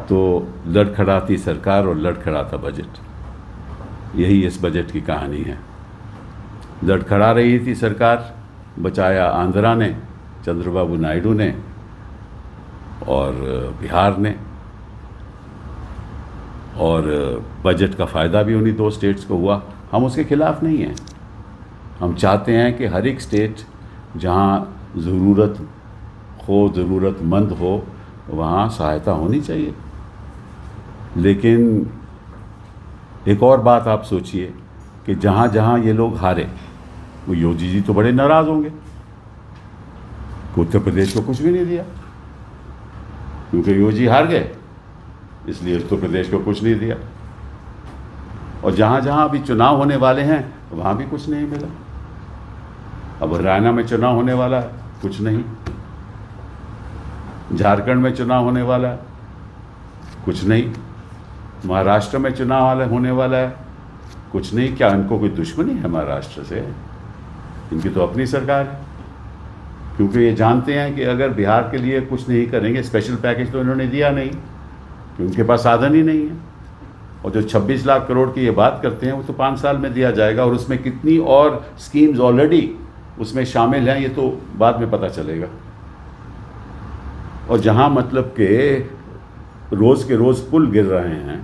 तो लड़खड़ाती सरकार और लड़खड़ाता बजट, यही इस बजट की कहानी है। लड़खड़ा रही थी सरकार, बचाया आंध्रा ने, चंद्रबाबू नायडू ने और बिहार ने, और बजट का फ़ायदा भी उन्हीं 2 स्टेट्स को हुआ। हम उसके खिलाफ़ नहीं हैं। हम चाहते हैं कि हर एक स्टेट जहाँ ज़रूरतमंद हो वहाँ सहायता होनी चाहिए। लेकिन एक और बात आप सोचिए कि जहाँ जहाँ ये लोग हारे, वो योगी जी तो बड़े नाराज़ होंगे कि उत्तर प्रदेश को कुछ भी नहीं दिया, क्योंकि योगी जी हार गए, इसलिए उत्तर प्रदेश को कुछ नहीं दिया। और जहाँ जहाँ अभी चुनाव होने वाले हैं वहाँ भी कुछ नहीं मिला। अब हरियाणा में चुनाव होने वाला है, कुछ नहीं। झारखंड में चुनाव होने वाला है, कुछ नहीं। महाराष्ट्र में चुनाव होने वाला है, कुछ नहीं। क्या इनको कोई दुश्मनी है महाराष्ट्र से? इनकी तो अपनी सरकार है, क्योंकि ये जानते हैं कि अगर बिहार के लिए कुछ नहीं करेंगे, स्पेशल पैकेज तो इन्होंने दिया नहीं, क्योंकि उनके पास साधन ही नहीं है। और जो 26 लाख करोड़ की ये बात करते हैं वो तो 5 साल में दिया जाएगा, और उसमें कितनी और स्कीम्स ऑलरेडी उसमें शामिल हैं ये तो बाद में पता चलेगा। और जहाँ मतलब के रोज़ के रोज़ पुल गिर रहे हैं,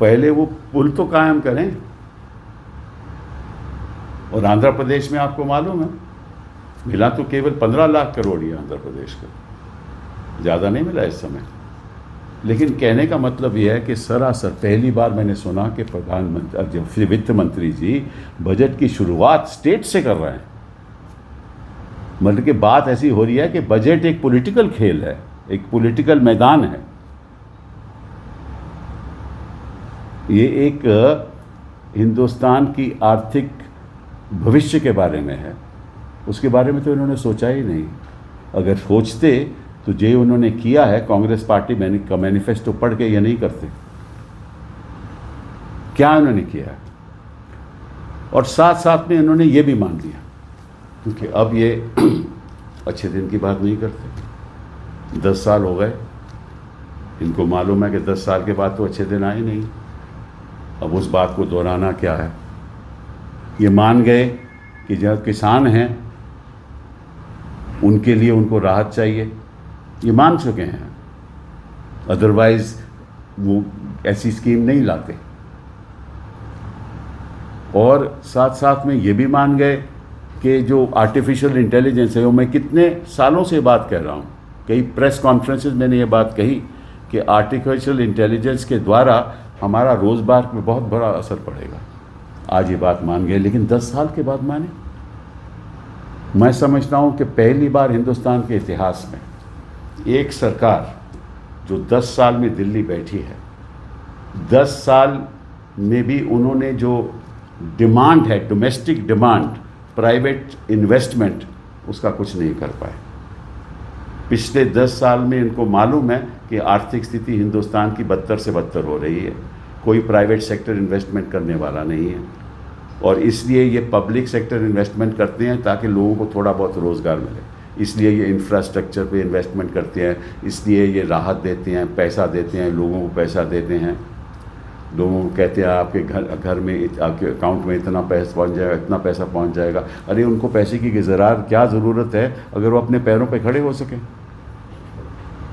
पहले वो पुल तो कायम करें। और आंध्र प्रदेश में आपको मालूम है मिला तो केवल 15 लाख करोड़ ही आंध्र प्रदेश का, ज़्यादा नहीं मिला इस समय। लेकिन कहने का मतलब यह है कि सरासर पहली बार मैंने सुना कि प्रधानमंत्री वित्त मंत्री जी बजट की शुरुआत स्टेट से कर रहे हैं। मतलब कि बात ऐसी हो रही है कि बजट एक पॉलिटिकल खेल है, एक पॉलिटिकल मैदान है। ये एक हिंदुस्तान की आर्थिक भविष्य के बारे में है, उसके बारे में तो इन्होंने सोचा ही नहीं। अगर सोचते तो जो उन्होंने किया है, कांग्रेस पार्टी का मैनिफेस्टो पढ़ के ये नहीं करते। क्या उन्होंने किया है? और साथ साथ में इन्होंने ये भी मान लिया, क्योंकि अब ये अच्छे दिन की बात नहीं करते। 10 साल हो गए, इनको मालूम है कि 10 साल के बाद तो अच्छे दिन आए नहीं। अब उस बात को दोहराना क्या है? ये मान गए कि जो किसान हैं उनके लिए उनको राहत चाहिए, ये मान चुके हैं। अदरवाइज़ वो ऐसी स्कीम नहीं लाते। और साथ साथ में ये भी मान गए कि जो आर्टिफिशियल इंटेलिजेंस है, वो मैं कितने सालों से बात कह रहा हूँ, कई प्रेस कॉन्फ्रेंसेस मैंने ये बात कही कि आर्टिफिशियल इंटेलिजेंस के द्वारा हमारा रोज़गार पे बहुत बड़ा असर पड़ेगा। आज ये बात मान गए, लेकिन 10 साल के बाद माने। मैं समझता हूँ कि पहली बार हिंदुस्तान के इतिहास में एक सरकार जो 10 साल में दिल्ली बैठी है, 10 साल में भी उन्होंने जो डिमांड है, डोमेस्टिक डिमांड, प्राइवेट इन्वेस्टमेंट, उसका कुछ नहीं कर पाए। पिछले 10 साल में इनको मालूम है कि आर्थिक स्थिति हिंदुस्तान की बदतर से बदतर हो रही है, कोई प्राइवेट सेक्टर इन्वेस्टमेंट करने वाला नहीं है, और इसलिए ये पब्लिक सेक्टर इन्वेस्टमेंट करते हैं ताकि लोगों को थोड़ा बहुत रोज़गार मिले। इसलिए ये इंफ्रास्ट्रक्चर पे इन्वेस्टमेंट करते हैं, इसलिए ये राहत देते हैं, पैसा देते हैं, लोगों को पैसा देते हैं। लोगों को कहते हैं आपके घर में, आपके अकाउंट में इतना पैसा पहुंच जाएगा, इतना पैसा पहुंच जाएगा। अरे उनको पैसे की क्या ज़रूरत है अगर वो अपने पैरों पे खड़े हो सकें?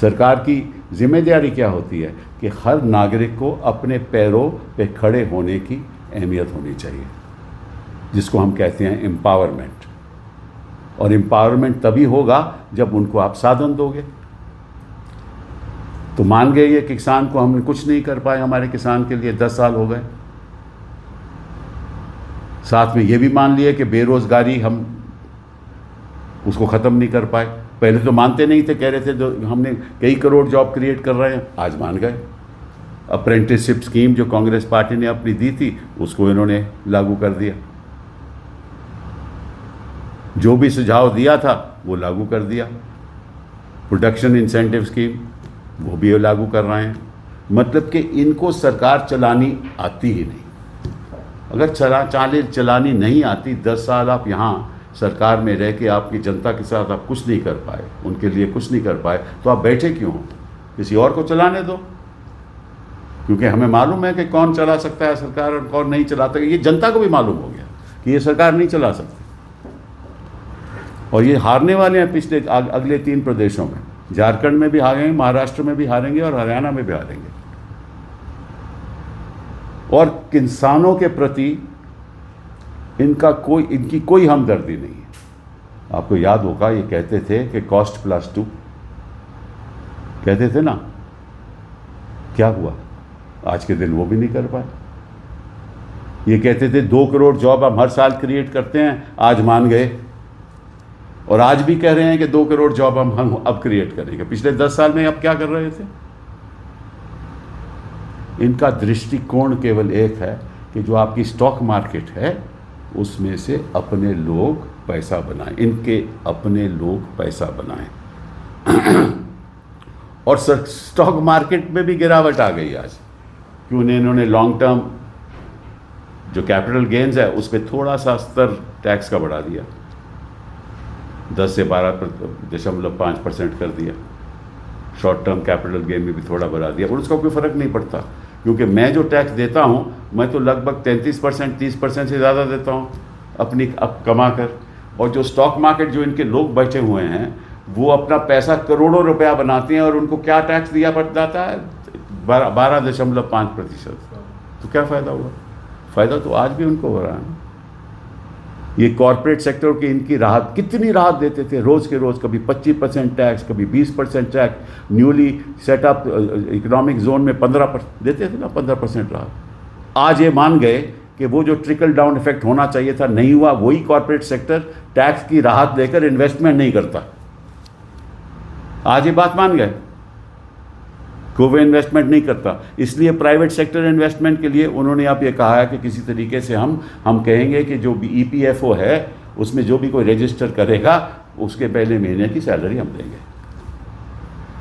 सरकार की जिम्मेदारी क्या होती है कि हर नागरिक को अपने पैरों पे खड़े होने की अहमियत होनी चाहिए, जिसको हम कहते हैं एम्पावरमेंट। और एम्पावरमेंट तभी होगा जब उनको आप साधन दोगे। तो मान गए ये किसान को हमने कुछ नहीं कर पाए, हमारे किसान के लिए 10 साल हो गए। साथ में ये भी मान लिए कि बेरोज़गारी हम उसको ख़त्म नहीं कर पाए। पहले तो मानते नहीं थे, कह रहे थे तो हमने कई करोड़ जॉब क्रिएट कर रहे हैं, आज मान गए। अप्रेंटिसशिप स्कीम जो कांग्रेस पार्टी ने अपनी दी थी उसको इन्होंने लागू कर दिया। जो भी सुझाव दिया था वो लागू कर दिया। प्रोडक्शन इंसेंटिव स्कीम वो भी लागू कर रहे हैं। मतलब कि इनको सरकार चलानी आती ही नहीं। अगर चलानी नहीं आती, 10 साल आप यहाँ सरकार में रह के आपकी जनता के साथ आप कुछ नहीं कर पाए, उनके लिए कुछ नहीं कर पाए, तो आप बैठे क्यों हो? किसी और को चलाने दो। क्योंकि हमें मालूम है कि कौन चला सकता है सरकार और कौन नहीं चलाता। ये जनता को भी मालूम हो गया कि ये सरकार नहीं चला सकती, और ये हारने वाले हैं पिछले अगले 3 प्रदेशों में। झारखंड में भी हारेंगे, महाराष्ट्र में भी हारेंगे और हरियाणा में भी हारेंगे। और किसानों के प्रति इनकी कोई हमदर्दी नहीं है। आपको याद होगा ये कहते थे कि कॉस्ट प्लस 2 कहते थे ना, क्या हुआ? आज के दिन वो भी नहीं कर पाए। ये कहते थे 2 करोड़ जॉब हम हर साल क्रिएट करते हैं, आज मान गए, और आज भी कह रहे हैं कि 2 करोड़ जॉब हम अब क्रिएट करेंगे। पिछले 10 साल में अब क्या कर रहे थे? इनका दृष्टिकोण केवल एक है कि जो आपकी स्टॉक मार्केट है उसमें से अपने लोग पैसा बनाएं, इनके अपने लोग पैसा बनाएं। और स्टॉक मार्केट में भी गिरावट आ गई आज, क्यों? इन्होंने लॉन्ग टर्म जो कैपिटल गेन्स है उस पर थोड़ा सा स्तर टैक्स का बढ़ा दिया, 10 से 12.5% कर दिया। शॉर्ट टर्म कैपिटल गेन में भी थोड़ा बढ़ा दिया, और उसका कोई फ़र्क नहीं पड़ता, क्योंकि मैं जो टैक्स देता हूँ मैं तो लगभग 33% 30% से ज़्यादा देता हूँ अपनी कमा कर। और जो स्टॉक मार्केट जो इनके लोग बैठे हुए हैं वो अपना पैसा करोड़ों रुपया बनाते हैं, और उनको क्या टैक्स दिया पड़ जाता है? 12.5%। तो क्या फ़ायदा हुआ? फ़ायदा तो आज भी उनको हो रहा है। ये कॉर्पोरेट सेक्टर की इनकी राहत, कितनी राहत देते थे रोज़ के रोज़, कभी 25% टैक्स, कभी 20% tax, newly setup economic zone में 15% देते थे ना, 15% राहत। आज ये मान गए कि वो जो ट्रिकल डाउन इफेक्ट होना चाहिए था नहीं हुआ। वही कॉर्पोरेट सेक्टर टैक्स की राहत देकर इन्वेस्टमेंट नहीं करता। आज ये बात मान गए कि वो इन्वेस्टमेंट नहीं करता, इसलिए प्राइवेट सेक्टर इन्वेस्टमेंट के लिए उन्होंने अब ये कहा है कि किसी तरीके से हम कहेंगे कि जो भी EPFO है उसमें जो भी कोई रजिस्टर करेगा उसके पहले महीने की सैलरी हम देंगे।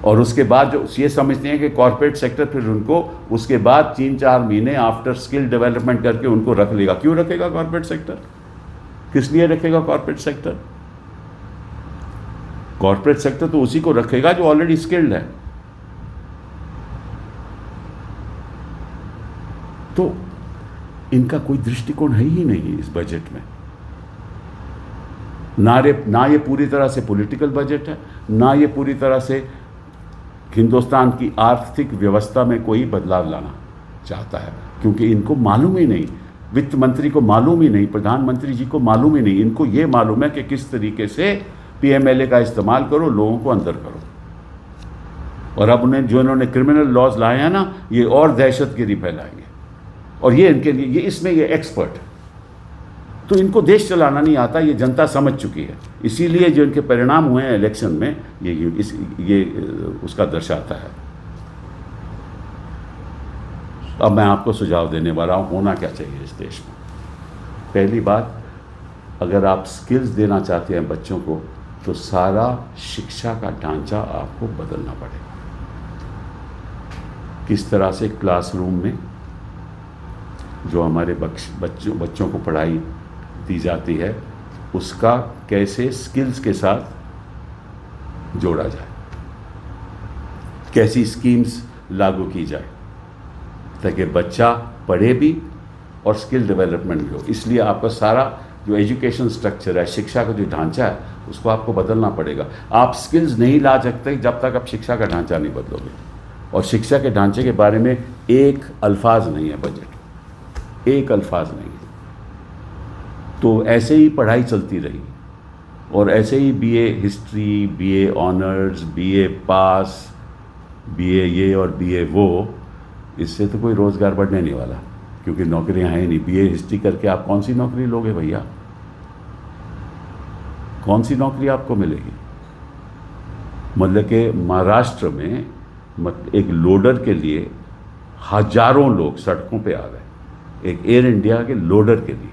और उसके बाद जो ये समझते हैं कि कॉर्पोरेट सेक्टर फिर उनको उसके बाद 3-4 महीने आफ्टर स्किल डेवलपमेंट करके उनको रख लेगा। क्यों रखेगा कॉर्पोरेट सेक्टर? किस लिए रखेगा कॉर्पोरेट सेक्टर? कॉर्पोरेट सेक्टर तो उसी को रखेगा जो ऑलरेडी स्किल्ड है। तो इनका कोई दृष्टिकोण है ही नहीं इस बजट में। ना ये पूरी तरह से पॉलिटिकल बजट है, ना ये पूरी तरह से हिंदुस्तान की आर्थिक व्यवस्था में कोई बदलाव लाना चाहता है, क्योंकि इनको मालूम ही नहीं, वित्त मंत्री को मालूम ही नहीं, प्रधानमंत्री जी को मालूम ही नहीं। इनको ये मालूम है कि किस तरीके से PMLA का इस्तेमाल करो, लोगों को अंदर करो। और अब इन्होंने क्रिमिनल लॉज लाए हैं ना, ये और दहशतगिरी फैलाएंगे, और ये इनके लिए इसमें ये एक्सपर्ट है। तो इनको देश चलाना नहीं आता, ये जनता समझ चुकी है। इसीलिए जो इनके परिणाम हुए हैं इलेक्शन में ये उसका दर्शाता है। अब मैं आपको सुझाव देने वाला हूँ, होना क्या चाहिए इस देश में। पहली बात, अगर आप स्किल्स देना चाहते हैं बच्चों को तो सारा शिक्षा का ढांचा आपको बदलना पड़ेगा। किस तरह से क्लासरूम में जो हमारे बच्चों को पढ़ाई दी जाती है उसका कैसे स्किल्स के साथ जोड़ा जाए, कैसी स्कीम्स लागू की जाए ताकि बच्चा पढ़े भी और स्किल डेवलपमेंट भी हो। इसलिए आपका सारा जो एजुकेशन स्ट्रक्चर है, शिक्षा का जो ढांचा है, उसको आपको बदलना पड़ेगा। आप स्किल्स नहीं ला सकते जब तक आप शिक्षा का ढांचा नहीं बदलोगे। और शिक्षा के ढांचे के बारे में एक अल्फाज नहीं है बजट, एक अल्फाज नहीं है। तो ऐसे ही पढ़ाई चलती रही और ऐसे ही BA history, BA honours, BA पास, BA ये और BA वो, इससे तो कोई रोज़गार बढ़ने नहीं वाला, क्योंकि नौकरियां हैं नहीं। BA हिस्ट्री करके आप कौन सी नौकरी लोगे भैया? कौन सी नौकरी आपको मिलेगी? मतलब कि महाराष्ट्र में एक लोडर के लिए हजारों लोग सड़कों पे आ गए, एक एयर इंडिया के लोडर के लिए।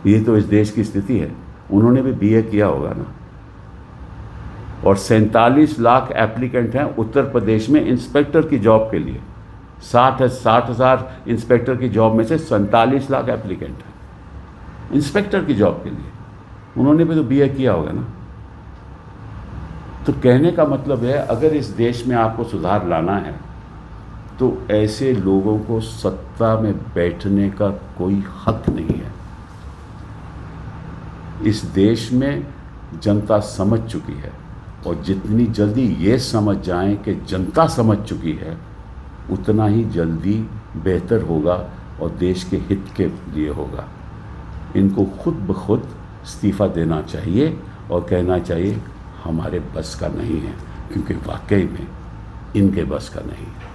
ये तो इस देश की स्थिति है। उन्होंने भी BA किया होगा ना। और 47 लाख एप्लीकेंट हैं उत्तर प्रदेश में इंस्पेक्टर की जॉब के लिए। 60,000 इंस्पेक्टर की जॉब में से 47 लाख एप्लीकेंट हैं इंस्पेक्टर की जॉब के लिए। उन्होंने भी तो BA किया होगा ना। तो कहने का मतलब है, अगर इस देश में आपको सुधार लाना है तो ऐसे लोगों को सत्ता में बैठने का कोई हक नहीं है। इस देश में जनता समझ चुकी है, और जितनी जल्दी ये समझ जाएं कि जनता समझ चुकी है, उतना ही जल्दी बेहतर होगा और देश के हित के लिए होगा। इनको खुद ब खुद इस्तीफ़ा देना चाहिए और कहना चाहिए हमारे बस का नहीं है, क्योंकि वाकई में इनके बस का नहीं है।